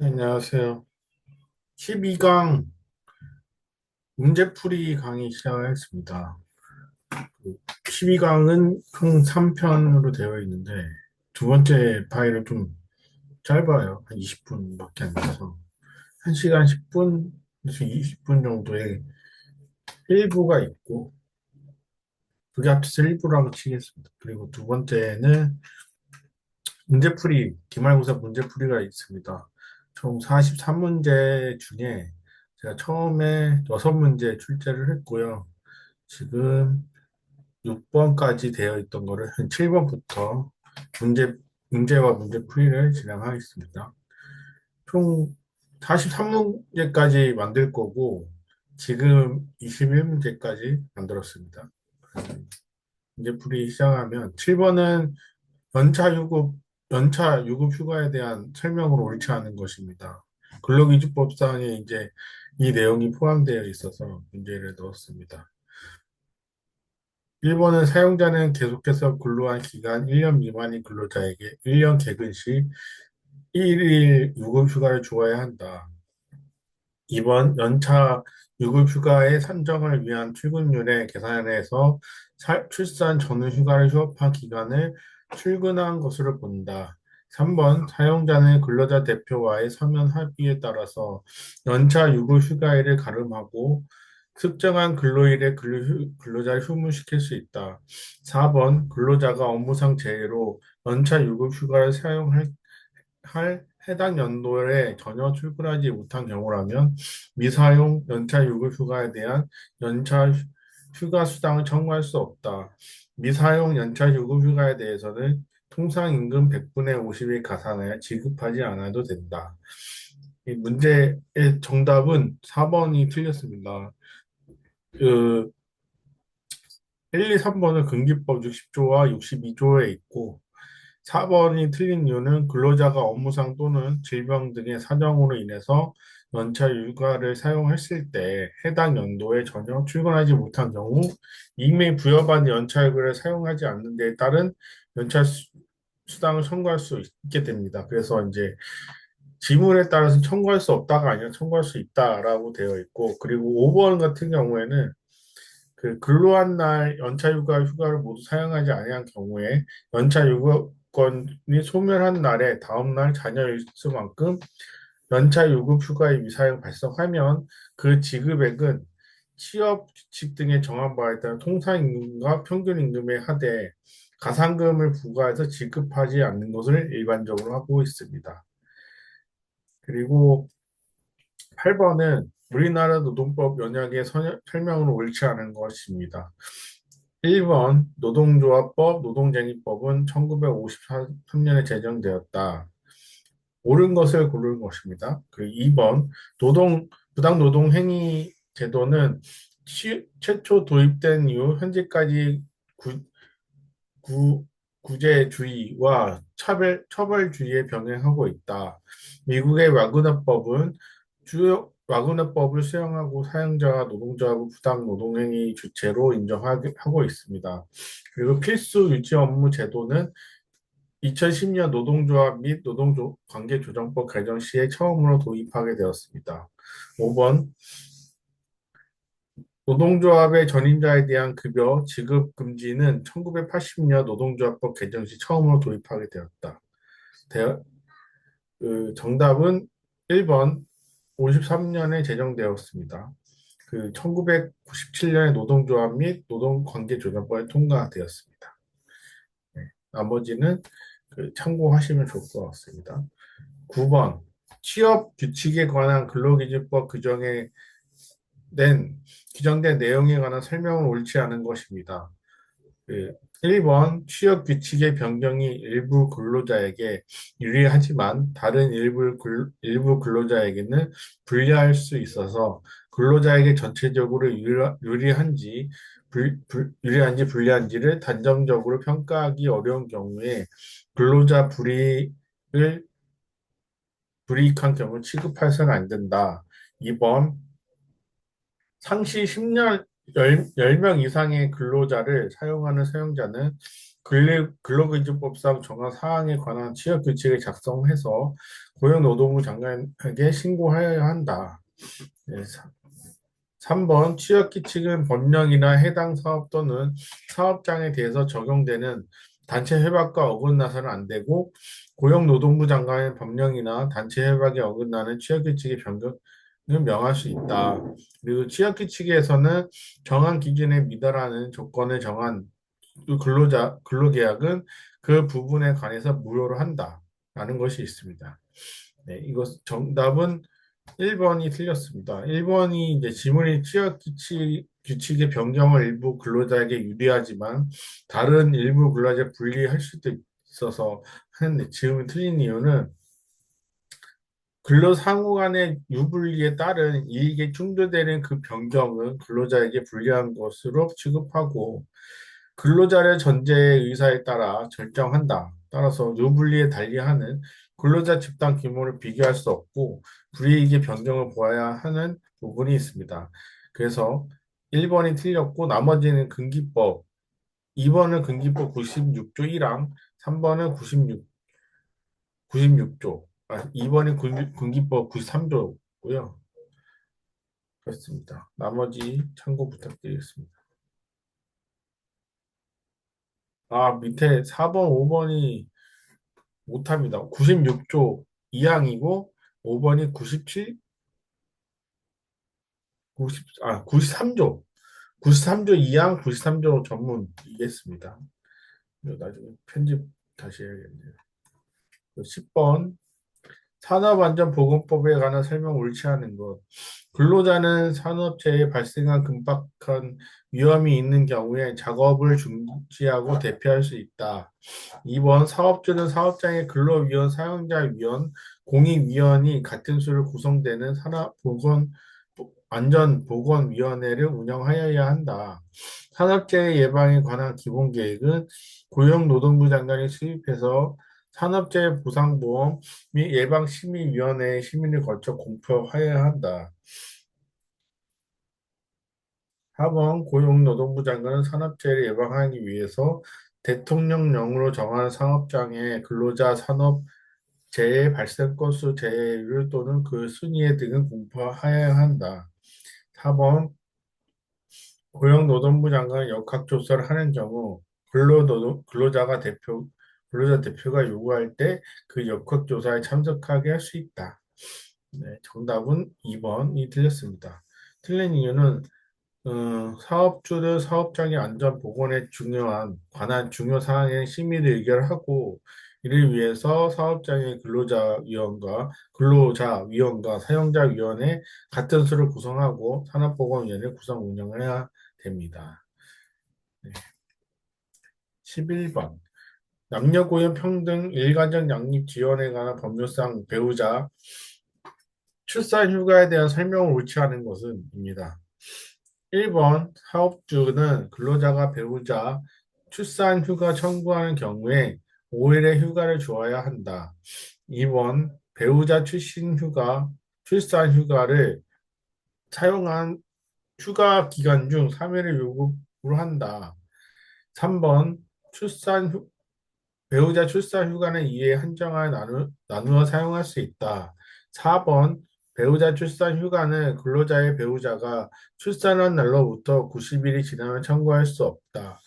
안녕하세요. 12강 문제풀이 강의 시작하겠습니다. 12강은 총 3편으로 되어 있는데 두 번째 파일은 좀 짧아요. 한 20분밖에 안 돼서 1시간 10분에서 20분 정도의 일부가 있고 그게 합쳐서 일부라고 치겠습니다. 그리고 두 번째는 기말고사 문제풀이가 있습니다. 총 43문제 중에 제가 처음에 6문제 출제를 했고요. 지금 6번까지 되어 있던 거를 한 7번부터 문제와 문제풀이를 진행하겠습니다. 총 43문제까지 만들 거고, 지금 21문제까지 만들었습니다. 문제풀이 시작하면 7번은 연차 유급, 연차 유급 휴가에 대한 설명으로 옳지 않은 것입니다. 근로기준법상에 이제 이 내용이 포함되어 있어서 문제를 넣었습니다. 1번은 사용자는 계속해서 근로한 기간 1년 미만인 근로자에게 1년 개근 시 1일 유급 휴가를 주어야 한다. 2번 연차 유급 휴가의 산정을 위한 출근율의 계산에서 출산 전후 휴가를 휴업한 기간을 출근한 것으로 본다. 3번 사용자는 근로자 대표와의 서면 합의에 따라서 연차 유급 휴가일을 가름하고 특정한 근로일에 근로자를 휴무시킬 수 있다. 4번 근로자가 업무상 재해로 연차 유급 휴가를 사용할 해당 연도에 전혀 출근하지 못한 경우라면 미사용 연차 유급 휴가에 대한 연차 휴가 수당을 청구할 수 없다. 미사용 연차 유급 휴가에 대해서는 통상 임금 100분의 50일 가산하여 지급하지 않아도 된다. 이 문제의 정답은 4번이 틀렸습니다. 그 1, 2, 3번은 근기법 60조와 62조에 있고 4번이 틀린 이유는 근로자가 업무상 또는 질병 등의 사정으로 인해서 연차 휴가를 사용했을 때 해당 연도에 전혀 출근하지 못한 경우 이미 부여받은 연차 휴가를 사용하지 않는 데에 따른 연차 수당을 청구할 수 있게 됩니다. 그래서 이제 지문에 따라서 청구할 수 없다가 아니라 청구할 수 있다라고 되어 있고 그리고 5번 같은 경우에는 그 근로한 날 연차 휴가를 모두 사용하지 아니한 경우에 연차 휴가권이 소멸한 날에 다음 날 자녀 일수만큼 연차 유급 휴가의 미사용 발생하면 그 지급액은 취업 규칙 등의 정한 바에 따른 통상임금과 평균임금에 하되 가산금을 부과해서 지급하지 않는 것을 일반적으로 하고 있습니다. 그리고 8번은 우리나라 노동법 연약의 설명으로 옳지 않은 것입니다. 1번 노동조합법, 노동쟁의법은 1953년에 제정되었다. 옳은 것을 고른 것입니다. 그 2번 부당노동행위 제도는 최초 도입된 이후 현재까지 구, 구제주의와 처벌주의에 병행하고 있다. 미국의 와그너법은 와그너법을 수행하고 사용자와 노동자하고 부당 노동행위 주체로 인정하고 있습니다. 그리고 필수 유지 업무 제도는 2010년 노동조합 및 노동관계조정법 개정 시에 처음으로 도입하게 되었습니다. 5번 노동조합의 전임자에 대한 급여 지급 금지는 1980년 노동조합법 개정 시 처음으로 도입하게 되었다. 정답은 1번 53년에 제정되었습니다. 1997년에 노동조합 및 노동관계조정법이 통과되었습니다. 네, 나머지는 참고하시면 좋을 것 같습니다. 9번 취업 규칙에 관한 근로기준법 규정된 내용에 관한 설명은 옳지 않은 것입니다. 1번 취업 규칙의 변경이 일부 근로자에게 유리하지만 다른 일부 근로자에게는 불리할 수 있어서 근로자에게 전체적으로 유리한지 불리한지를 단정적으로 평가하기 어려운 경우에 근로자 불이익한 경우 취급해서는 안 된다. 2번 상시 10년 10명 이상의 근로자를 사용하는 사용자는 근로기준법상 정한 사항에 관한 취업 규칙을 작성해서 고용노동부 장관에게 신고하여야 한다. 네, 3번 취업규칙은 법령이나 해당 사업 또는 사업장에 대해서 적용되는 단체 협약과 어긋나서는 안 되고 고용노동부 장관의 법령이나 단체 협약에 어긋나는 취업규칙의 변경을 명할 수 있다. 그리고 취업규칙에서는 정한 기준에 미달하는 조건을 정한 근로계약은 그 부분에 관해서 무효로 한다. 라는 것이 있습니다. 네, 이것 정답은 1번이 틀렸습니다. 1번이 이제 지문의 규칙의 변경을 일부 근로자에게 유리하지만 다른 일부 근로자에 불리할 수도 있어서 하는데 지금이 틀린 이유는 근로상호 간의 유불리에 따른 이익에 충돌되는 그 변경은 근로자에게 불리한 것으로 취급하고 근로자의 전제의 의사에 따라 결정한다. 따라서 유불리에 달리하는 근로자 집단 규모를 비교할 수 없고 불이익의 변경을 보아야 하는 부분이 있습니다. 그래서 1번이 틀렸고 나머지는 근기법, 2번은 근기법 96조 1항, 3번은 96조, 2번이 근기법 93조고요. 그렇습니다. 나머지 참고 부탁드리겠습니다. 밑에 4번, 5번이 못합니다. 96조 2항이고 5번이 93조. 93조 2항 93조 전문이겠습니다. 이거 나중에 편집 다시 해야겠네요. 10번 산업안전보건법에 관한 설명 옳지 않은 것. 근로자는 산업재해에 발생한 급박한 위험이 있는 경우에 작업을 중지하고 대피할 수 있다. 2번 사업주는 사업장의 근로위원, 사용자위원, 공익위원이 같은 수를 구성되는 안전보건위원회를 운영하여야 한다. 산업재해 예방에 관한 기본계획은 고용노동부 장관이 수립해서 산업재해 보상보험 및 예방심의위원회의 심의를 거쳐 공표하여야 한다. 4번 고용노동부 장관은 산업재해를 예방하기 위해서 대통령령으로 정한 사업장의 근로자 산업재해 발생 건수 제외율 또는 그 순위에 등을 공표하여야 한다. 4번 고용노동부 장관이 역학조사를 하는 경우 근로자 대표가 요구할 때 그 역학조사에 참석하게 할 수 있다. 네, 정답은 2번이 틀렸습니다. 틀린 이유는 사업주는 사업장의 안전 보건에 관한 중요 사항의 심의를 의결하고 이를 위해서 사업장의 근로자위원과 사용자위원회 같은 수를 구성하고 산업보건위원회 구성 운영해야 됩니다. 네. 11번 남녀 고용 평등 일가정 양립 지원에 관한 법률상 배우자 출산 휴가에 대한 설명을 옳지 않은 것은입니다. 1번 사업주는 근로자가 배우자 출산 휴가 청구하는 경우에 5일의 휴가를 주어야 한다. 2번 배우자 출산 휴가를 사용한 휴가 기간 중 3일을 요구로 한다. 3번 배우자 출산 휴가는 이에 한정하여 나누어 사용할 수 있다. 4번 배우자 출산 휴가는 근로자의 배우자가 출산한 날로부터 90일이 지나면 청구할 수 없다.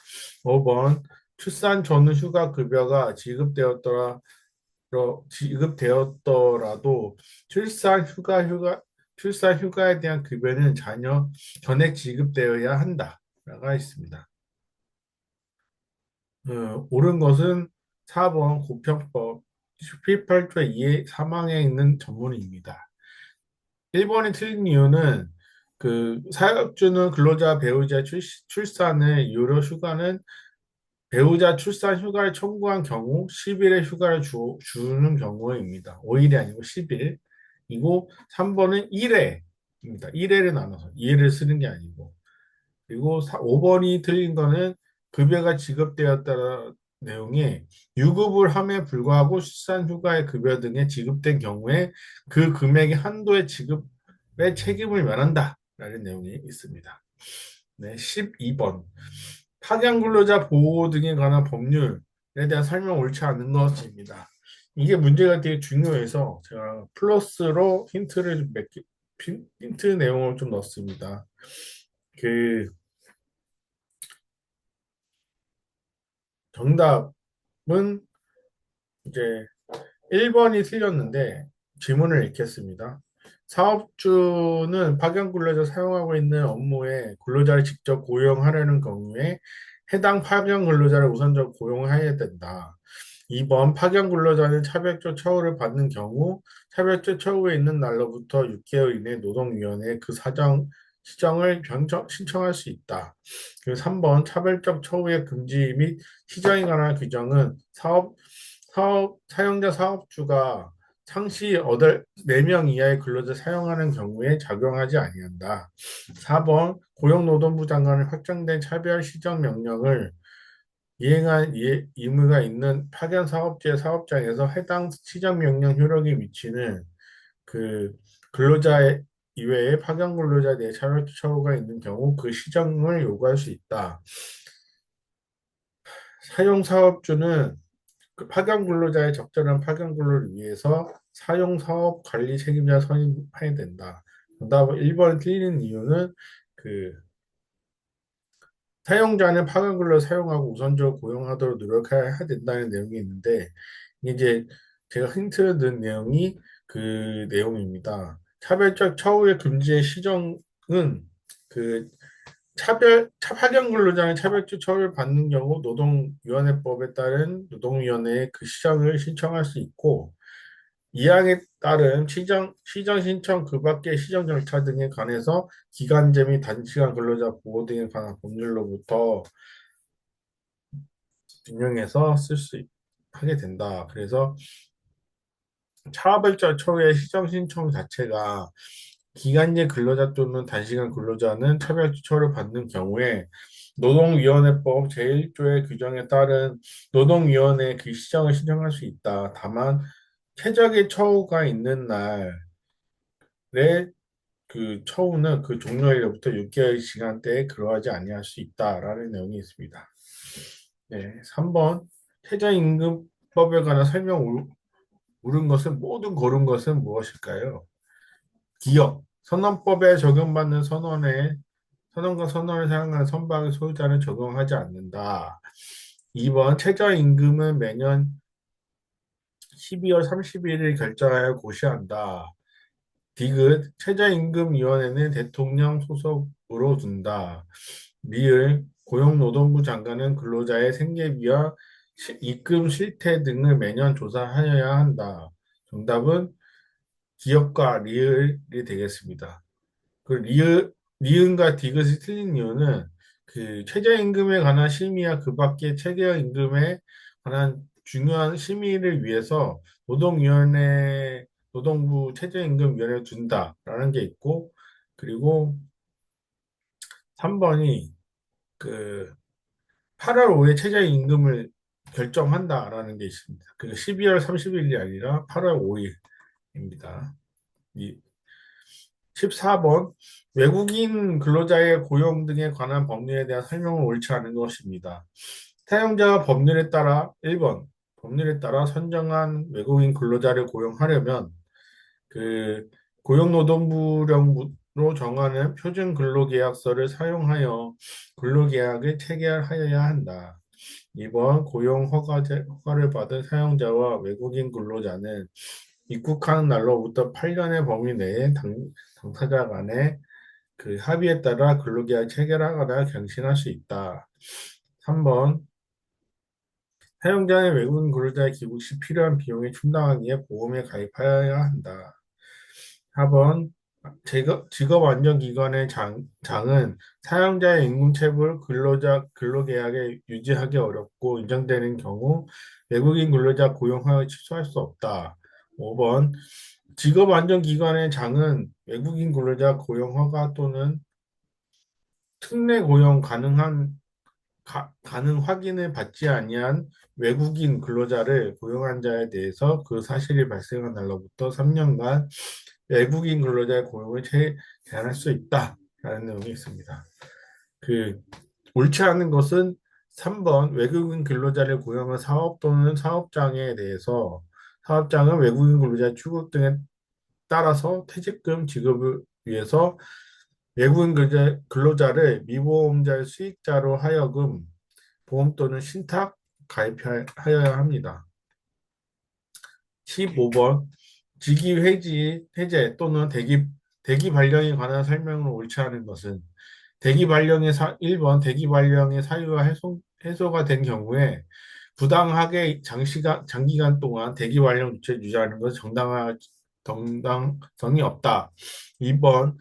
5번 출산 전후 휴가 급여가 지급되었더라도 출산 휴가에 대한 급여는 전액 지급되어야 한다. 라가 있습니다. 옳은 것은 4번 고평법 18조 2의 사망에 있는 전문입니다. 1번이 틀린 이유는 그 사업주는 근로자 배우자 출산을 유료 휴가는 배우자 출산 휴가를 청구한 경우 10일의 휴가를 주는 경우입니다. 5일이 아니고 10일이고 3번은 1회입니다. 1회를 나눠서 2회를 쓰는 게 아니고 그리고 5번이 틀린 거는 급여가 지급되었다는 내용이 유급을 함에 불구하고 출산휴가의 급여 등에 지급된 경우에 그 금액의 한도의 지급의 책임을 면한다. 라는 내용이 있습니다. 네, 12번. 파견 근로자 보호 등에 관한 법률에 대한 설명 옳지 않은 것입니다. 이게 문제가 되게 중요해서 제가 플러스로 힌트를 몇 개, 힌트 내용을 좀 넣었습니다. 그 정답은 이제 1번이 틀렸는데 지문을 읽겠습니다. 사업주는 파견 근로자 사용하고 있는 업무에 근로자를 직접 고용하려는 경우에 해당 파견 근로자를 우선적으로 고용해야 된다. 2번 파견 근로자는 차별적 처우를 받는 경우 차별적 처우에 있는 날로부터 6개월 이내 노동위원회에 그 사정 시정을 신청할 수 있다. 그리고 3번 차별적 처우의 금지 및 시정에 관한 규정은 사용자 사업주가 상시 4명 이하의 근로자 사용하는 경우에 작용하지 아니한다. 4번 고용노동부 장관의 확정된 차별 시정 명령을 이행할 의무가 있는 파견 사업주의 사업장에서 해당 시정 명령 효력이 미치는 그 근로자 이외에 파견 근로자 내 차별 처우가 있는 경우 그 시정을 요구할 수 있다. 사용 사업주는 그 파견 근로자의 적절한 파견 근로를 위해서 사용 사업 관리 책임자 선임해야 된다. 정답은 1번 틀린 이유는 그 사용자는 파견 근로를 사용하고 우선적으로 고용하도록 노력해야 된다는 내용이 있는데 이제 제가 힌트를 넣은 내용이 그 내용입니다. 차별적 처우의 금지의 시정은 그 파견 근로자는 차별적 처우를 받는 경우 노동위원회법에 따른 노동위원회에 그 시정을 신청할 수 있고, 이항에 따른 시정 신청 그 밖의 시정 절차 등에 관해서 기간제 및 단시간 근로자 보호 등에 관한 법률로부터 인용해서 하게 된다. 그래서 차별적 처우의 시정 신청 자체가 기간제 근로자 또는 단시간 근로자는 차별적 처우를 받는 경우에 노동위원회법 제1조의 규정에 따른 노동위원회 그 시정을 신청할 수 있다. 다만 최적의 처우가 있는 날에 그 처우는 그 종료일로부터 6개월 시간대에 근로하지 아니할 수 있다라는 내용이 있습니다. 네, 3번 최저임금법에 관한 옳은 것은 모든 고른 것은 무엇일까요? 기업, 선언법에 적용받는 선언과 선언을 사용하는 선박의 소유자는 적용하지 않는다. 2번 최저임금은 매년 12월 31일 결정하여 고시한다. 디귿 최저임금위원회는 대통령 소속으로 둔다. 미을 고용노동부 장관은 근로자의 생계비와 입금 실태 등을 매년 조사하여야 한다. 정답은 기업과 리을이 되겠습니다. 그 리은과 디귿이 틀린 이유는 그 최저임금에 관한 심의와 그 밖의 최저임금에 관한 중요한 심의를 위해서 노동부 최저임금위원회를 둔다라는 게 있고, 그리고 3번이 그 8월 5일 최저임금을 결정한다라는 게 있습니다. 그 12월 30일이 아니라 8월 5일입니다. 14번 외국인 근로자의 고용 등에 관한 법률에 대한 설명은 옳지 않은 것입니다. 사용자가 법률에 따라 선정한 외국인 근로자를 고용하려면 그 고용노동부령으로 정하는 표준 근로계약서를 사용하여 근로계약을 체결하여야 한다. 이번 허가를 받은 사용자와 외국인 근로자는 입국하는 날로부터 8년의 범위 내에 당사자 간의 그 합의에 따라 근로계약 체결하거나 갱신할 수 있다. 3번 사용자의 외국인 근로자의 귀국 시 필요한 비용에 충당하기 위해 보험에 가입하여야 한다. 4번 직업안전기관의 장은 사용자의 임금체불 근로계약에 유지하기 어렵고 인정되는 경우 외국인 근로자 고용 허용을 취소할 수 없다. 5번 직업안전기관의 장은 외국인 근로자 고용 허가 또는 특례 고용 가능 확인을 받지 아니한 외국인 근로자를 고용한 자에 대해서 그 사실이 발생한 날로부터 3년간 외국인 근로자의 고용을 제한할 수 있다라는 내용이 있습니다. 그 옳지 않은 것은 3번 외국인 근로자를 고용한 사업 또는 사업장에 대해서 사업장은 외국인 근로자 출국 등에 따라서 퇴직금 지급을 위해서 외국인 근로자를 미보험자의 수익자로 하여금 보험 또는 신탁 가입하여야 합니다. 15번 직위 해제 또는 대기 발령에 관한 설명을 옳지 않은 것은 1번 대기 발령의 사유가 해소가 된 경우에 부당하게 장기간 동안 대기 발령 조치를 유지하는 것은 정당성이 없다. 2번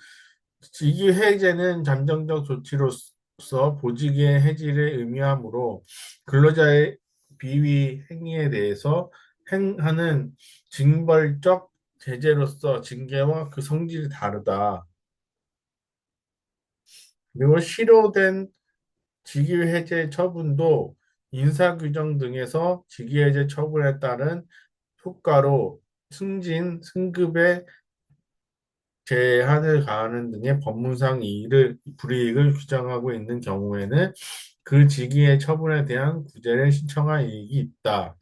직위 해제는 잠정적 조치로서 보직의 해지를 의미하므로 근로자의 비위 행위에 대해서 행하는 징벌적 제재로서 징계와 그 성질이 다르다. 그리고 실효된 직위해제 처분도 인사규정 등에서 직위해제 처분에 따른 효과로 승진, 승급의 제한을 가하는 등의 법무상 불이익을 규정하고 있는 경우에는 그 직위의 처분에 대한 구제를 신청할 이익이 있다.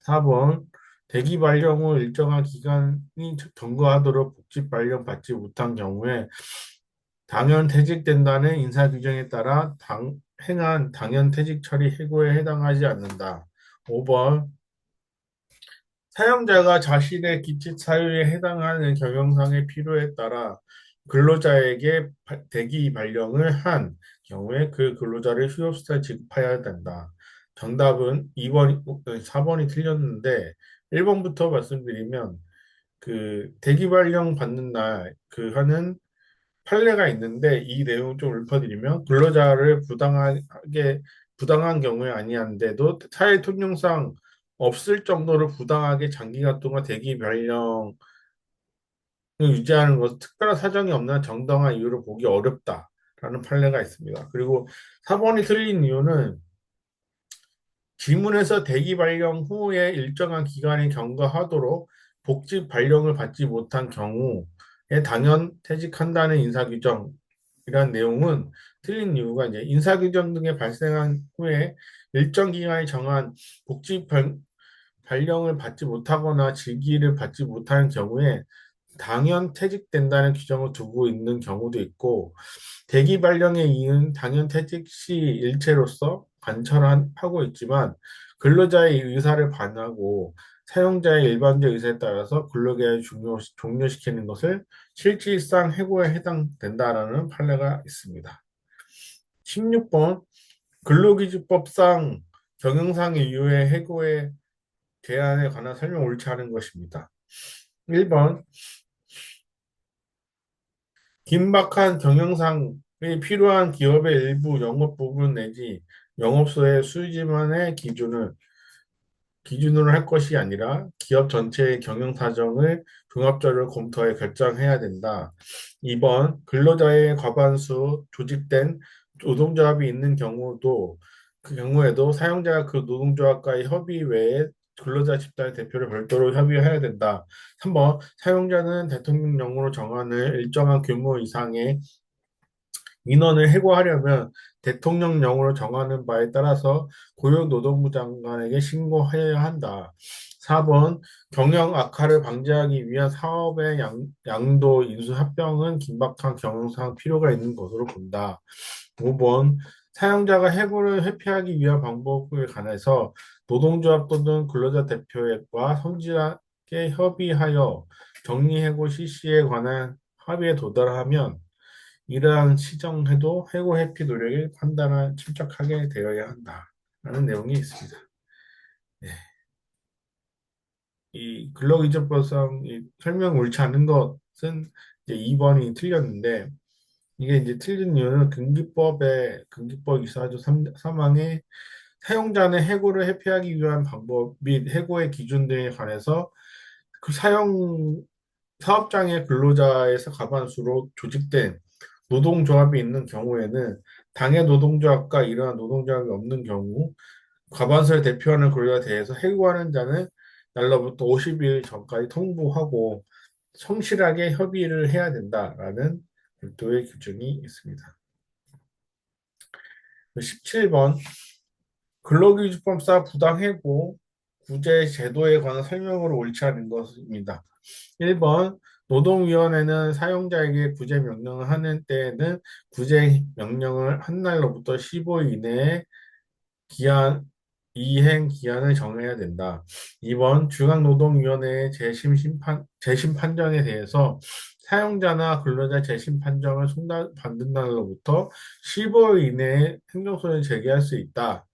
4번 대기 발령 후 일정한 기간이 경과하도록 복직 발령 받지 못한 경우에 당연 퇴직된다는 인사규정에 따라 행한 당연 퇴직 처리 해고에 해당하지 않는다. 5번 사용자가 자신의 기초 사유에 해당하는 경영상의 필요에 따라 근로자에게 대기 발령을 한 경우에 그 근로자를 휴업수당 지급해야 된다. 정답은 4번이 틀렸는데 1번부터 말씀드리면 그 대기 발령 받는 날 그 하는 판례가 있는데 이 내용 좀 읊어드리면 근로자를 부당한 경우에 아니한데도 사회 통념상 없을 정도로 부당하게 장기간 동안 대기 변령을 유지하는 것은 특별한 사정이 없는 정당한 이유를 보기 어렵다라는 판례가 있습니다. 그리고 4번이 틀린 이유는 지문에서 대기 발령 후에 일정한 기간이 경과하도록 복직 발령을 받지 못한 경우에 당연 퇴직한다는 인사규정이란 내용은 틀린 이유가 이제 인사규정 등에 발생한 후에 일정 기간이 정한 복직 발령을 받지 못하거나 직위를 받지 못하는 경우에 당연 퇴직된다는 규정을 두고 있는 경우도 있고 대기 발령에 이은 당연 퇴직 시 일체로서 관철하고 있지만 근로자의 의사를 반하고 사용자의 일반적 의사에 따라서 근로계약을 종료시키는 것을 실질상 해고에 해당된다라는 판례가 있습니다. 16번 근로기준법상 경영상 이유의 해고의 제한에 관한 설명 옳지 않은 것입니다. 1번 긴박한 경영상의 필요한 기업의 일부 영업 부분 내지 영업소의 수지만의 기준으로 할 것이 아니라 기업 전체의 경영 사정을 종합적으로 검토해 결정해야 된다. 2번 근로자의 과반수 조직된 노동조합이 있는 그 경우에도 사용자가 그 노동조합과의 협의 외에 근로자 집단의 대표를 별도로 협의해야 된다. 3번 사용자는 대통령령으로 정하는 일정한 규모 이상의 민원을 해고하려면 대통령령으로 정하는 바에 따라서 고용노동부 장관에게 신고해야 한다. 4번 경영 악화를 방지하기 위한 사업의 양도 인수 합병은 긴박한 경영상 필요가 있는 것으로 본다. 5번 사용자가 해고를 회피하기 위한 방법에 관해서 노동조합 또는 근로자 대표와 성실하게 협의하여 정리해고 실시에 관한 합의에 도달하면 이러한 시정에도 해고 회피 노력이 판단을 침착하게 되어야 한다라는 내용이 있습니다. 네. 이 근로기준법상 설명 옳지 않은 것은 이제 2번이 틀렸는데 이게 이제 틀린 이유는 근기법 이사조 3항에 사용자는 해고를 회피하기 위한 방법 및 해고의 기준 등에 관해서 그 사업장의 근로자에서 과반수로 조직된 노동조합이 있는 경우에는 당해 노동조합과 이러한 노동조합이 없는 경우 과반수를 대표하는 근로자에 대해서 해고하는 자는 날로부터 50일 전까지 통보하고 성실하게 협의를 해야 된다라는 별도의 규정이 있습니다. 17번 근로기준법상 부당해고 구제 제도에 관한 설명으로 옳지 않은 것입니다. 1번 노동위원회는 사용자에게 구제 명령을 하는 때에는 구제 명령을 한 날로부터 15일 이내에 기한, 이행 기한을 정해야 된다. 2번 중앙노동위원회의 재심 판정에 대해서 사용자나 근로자 재심 판정을 받는 날로부터 15일 이내에 행정소송을 제기할 수 있다.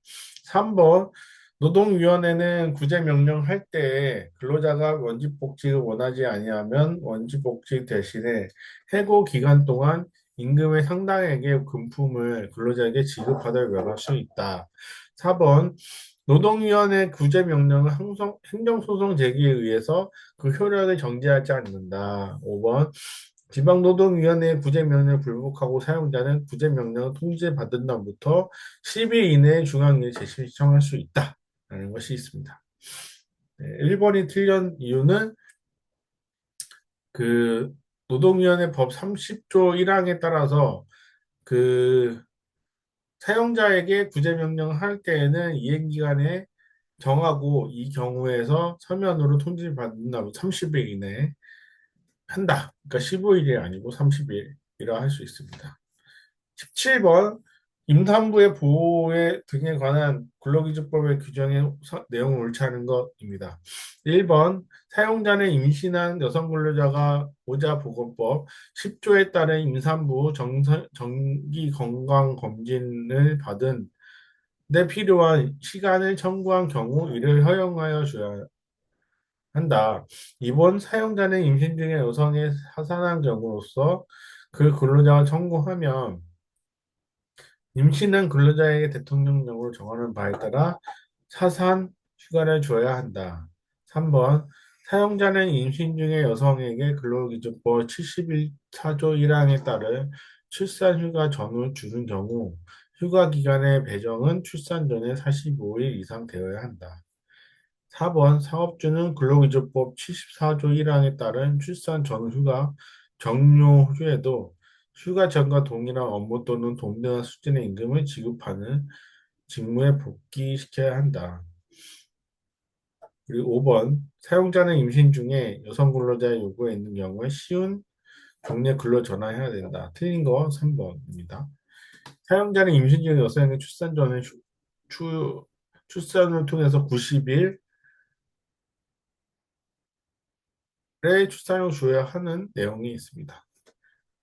3번 노동위원회는 구제 명령할 때 근로자가 원직복직을 원하지 아니하면 원직복직 대신에 해고 기간 동안 임금의 상당액의 금품을 근로자에게 지급하도록 명할 수 있다. 4번 노동위원회 구제 명령은 행정소송 제기에 의해서 그 효력을 정지하지 않는다. 5번 지방노동위원회의 구제 명령을 불복하고 사용자는 구제 명령을 통지받은 날부터 10일 이내에 중앙위에 재심 신청할 수 있다. 라는 것이 있습니다. 네, 1번이 틀린 이유는 그 노동위원회 법 30조 1항에 따라서 그 사용자에게 구제 명령을 할 때에는 이행기간에 정하고 이 경우에서 서면으로 통지를 받는 날로 30일 이내에 한다. 그러니까 15일이 아니고 30일이라 할 수 있습니다. 17번 임산부의 보호에 등에 관한 근로기준법의 규정의 내용을 옳지 않은 것입니다. 1번 사용자는 임신한 여성 근로자가 보자보건법 10조에 따른 임산부 정기 건강 검진을 받은 데 필요한 시간을 청구한 경우 이를 허용하여 줘야 한다. 이번 사용자는 임신 중에 여성이 사산한 경우로서 그 근로자가 청구하면 임신한 근로자에게 대통령령으로 정하는 바에 따라 사산 휴가를 줘야 한다. 3번 사용자는 임신 중에 여성에게 근로기준법 71사조 1항에 따른 출산휴가 전후 주는 경우 휴가 기간의 배정은 출산 전에 45일 이상 되어야 한다. 4번 사업주는 근로기준법 74조 1항에 따른 출산 전후 휴가 정료 후에도 휴가 전과 동일한 업무 또는 동등한 수준의 임금을 지급하는 직무에 복귀시켜야 한다. 그리고 5번 사용자는 임신 중에 여성 근로자의 요구에 있는 경우에 쉬운 경례 근로 전환해야 된다. 틀린 거 3번입니다. 사용자는 임신 중에 여성에게 출산 전에 출산을 통해서 90일의 출산을 줘야 하는 내용이 있습니다.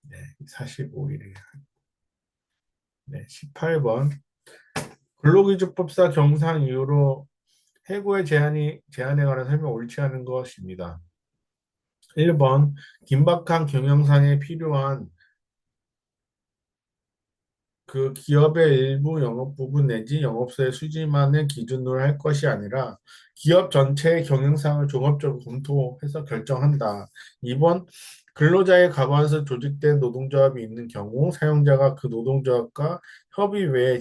네, 45일이에요. 네, 18번 근로기준법상 경상 이유로 해고의 제한에 관한 설명 옳지 않은 것입니다. 1번 긴박한 경영상에 필요한 그 기업의 일부 영업 부분 내지 영업소의 수지만을 기준으로 할 것이 아니라 기업 전체의 경영상을 종합적으로 검토해서 결정한다. 2번 근로자의 가관에서 조직된 노동조합이 있는 경우 사용자가 그 노동조합과 협의 외에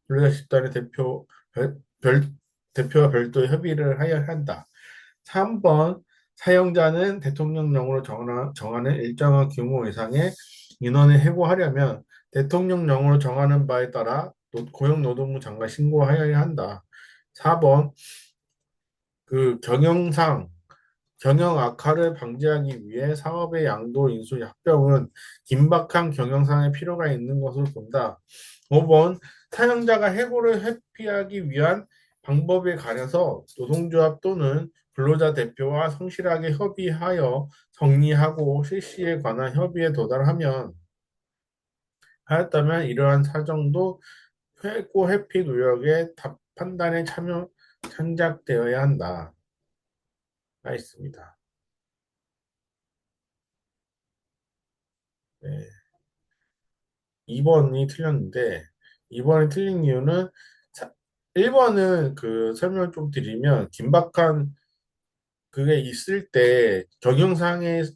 근로자 집단의 대표와 별도의 협의를 하여야 한다. 3번 사용자는 대통령령으로 정하는 일정한 규모 이상의 인원을 해고하려면 대통령령으로 정하는 바에 따라 고용노동부 장관에 신고하여야 한다. 4번 그 경영 악화를 방지하기 위해 사업의 양도 인수 합병은 긴박한 경영상의 필요가 있는 것을 본다. 5번 사용자가 해고를 회피하기 위한 방법에 관해서 노동조합 또는 근로자 대표와 성실하게 협의하여 정리하고 실시에 관한 협의에 도달하면 하였다면 이러한 사정도 해고 회피 노력의 판단에 참작되어야 한다. 가 있습니다. 네. 2번이 틀렸는데 2번이 틀린 이유는 1번은 그 설명을 좀 드리면 긴박한 그게 있을 때 경영상의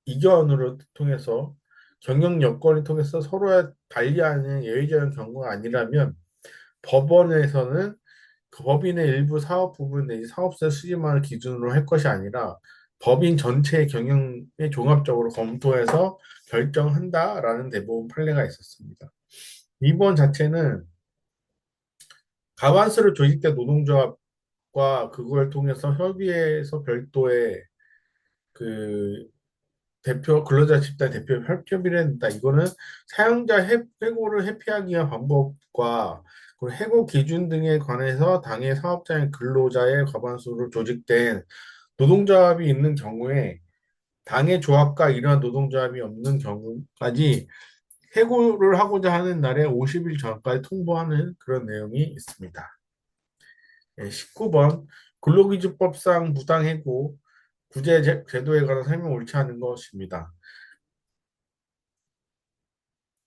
이견으로 통해서 경영 여건을 통해서 서로의 달리하는 예외적인 경우가 아니라면 법원에서는 그 법인의 일부 사업 부분 내지 사업자 수지만을 기준으로 할 것이 아니라 법인 전체의 경영에 종합적으로 검토해서 결정한다라는 대부분 판례가 있었습니다. 2번 자체는 과반수로 조직된 노동조합과 그걸 통해서 협의해서 별도의 그 대표 근로자 집단 대표 협의를 한다. 이거는 사용자 해고를 회피하기 위한 방법과 그리고 해고 기준 등에 관해서 당해 사업자인 근로자의 과반수로 조직된 노동조합이 있는 경우에 당해 조합과 이러한 노동조합이 없는 경우까지 해고를 하고자 하는 날에 50일 전까지 통보하는 그런 내용이 있습니다. 19번 근로기준법상 부당해고 구제 제도에 관한 설명 옳지 않은 것입니다.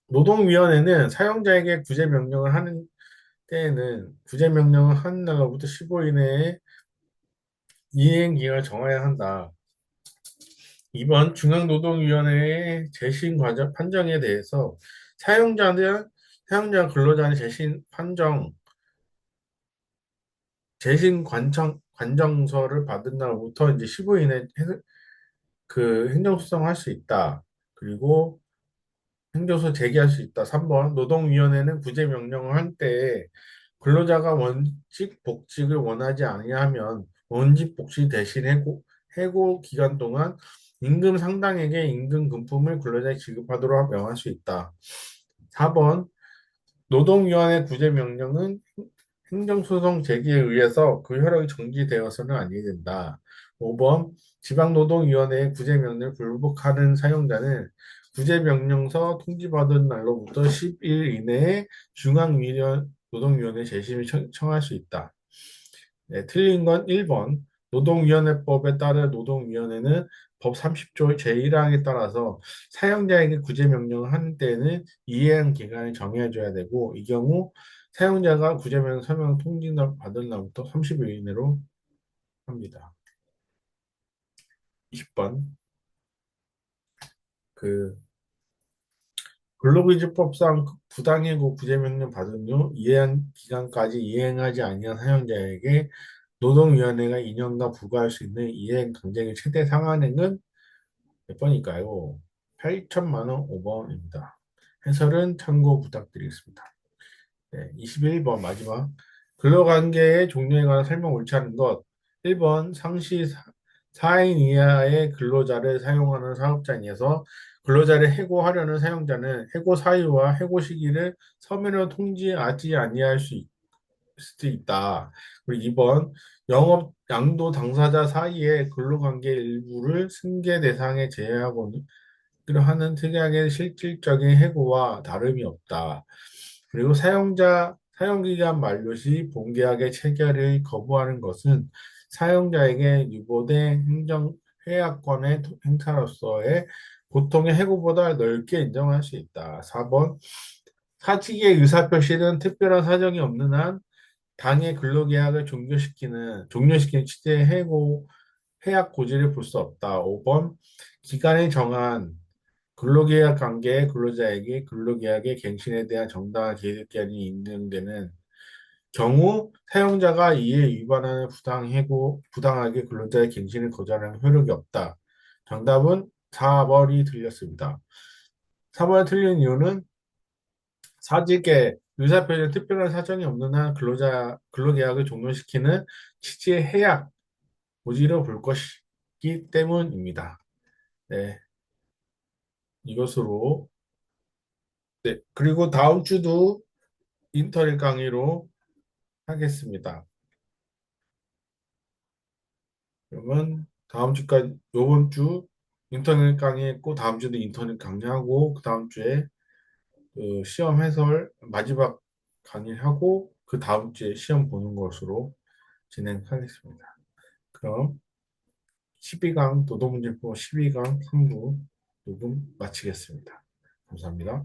노동위원회는 사용자에게 구제 명령을 하는 때에는 구제 명령을 하는 날로부터 15일 내에 이행 기간을 정해야 한다. 이번 중앙노동위원회의 재심 과정 판정에 대해서 사용자는 사용자 근로자는 재심 관정서를 받은 날부터 이제 15일 내에 그 행정소송할 수 있다. 그리고 행정소 제기할 수 있다. 3번 노동위원회는 구제 명령을 할 때 근로자가 원직 복직을 원하지 아니하면 원직 복직 대신 해고 기간 동안 임금 상당액의 임금 금품을 근로자에 지급하도록 명할 수 있다. 4번 노동위원회 구제 명령은 행정소송 제기에 의해서 그 효력이 정지되어서는 아니 된다. 5번 지방노동위원회의 구제명령을 불복하는 사용자는 구제명령서 통지받은 날로부터 10일 이내에 중앙노동위원회 재심을 청할 수 있다. 네, 틀린 건 1번. 노동위원회법에 따라 노동위원회는 법 30조 제1항에 따라서 사용자에게 구제명령을 하는 때에는 이행 기간을 정해줘야 되고, 이 경우 사용자가 구제명령 설명 통지 받은 날부터 30일 이내로 합니다. 20번. 그 근로기준법상 부당해고 구제명령 받은 후 이행 기간까지 이행하지 아니한 사용자에게 노동위원회가 2년간 부과할 수 있는 이행 강제의 최대 상한액은 몇 번일까요? 8천만 원 5번입니다. 해설은 참고 부탁드리겠습니다. 네, 21번 마지막. 근로관계의 종류에 관한 설명 옳지 않은 것. 1번 상시 4인 이하의 근로자를 사용하는 사업장에서 근로자를 해고하려는 사용자는 해고 사유와 해고 시기를 서면으로 통지하지 아니할 수도 있다. 그리고 2번 영업 양도 당사자 사이의 근로관계 일부를 승계 대상에 제외하고는 하는 특약의 실질적인 해고와 다름이 없다. 그리고 사용기간 만료 시 본계약의 체결을 거부하는 것은 사용자에게 유보된 행정 회약권의 행사로서의 보통의 해고보다 넓게 인정할 수 있다. 4번 사직의 의사표시는 특별한 사정이 없는 한 당의 근로계약을 종료시키는 취지의 해약 고지를 볼 수 없다. 5번 기간을 정한 근로계약 관계의 근로자에게 근로계약의 갱신에 대한 정당한 계획기한이 인정되는 경우 사용자가 이에 위반하는 부당하게 근로자의 갱신을 거절하는 효력이 없다. 정답은 4번이 틀렸습니다. 4번이 틀린 이유는 사직에 의사표시에 특별한 사정이 없는 한 근로계약을 종료시키는 취지의 해약 고지로 볼 것이기 때문입니다. 네, 이것으로 네, 그리고 다음 주도 인터넷 강의로 하겠습니다. 그러면 다음 주까지, 요번 주 인터넷 강의했고, 다음 주도 인터넷 강의하고, 그 다음 주에 그 시험 해설 마지막 강의하고, 그 다음 주에 시험 보는 것으로 진행하겠습니다. 그럼 12강 노동문제법 12강 3부 녹음 마치겠습니다. 감사합니다.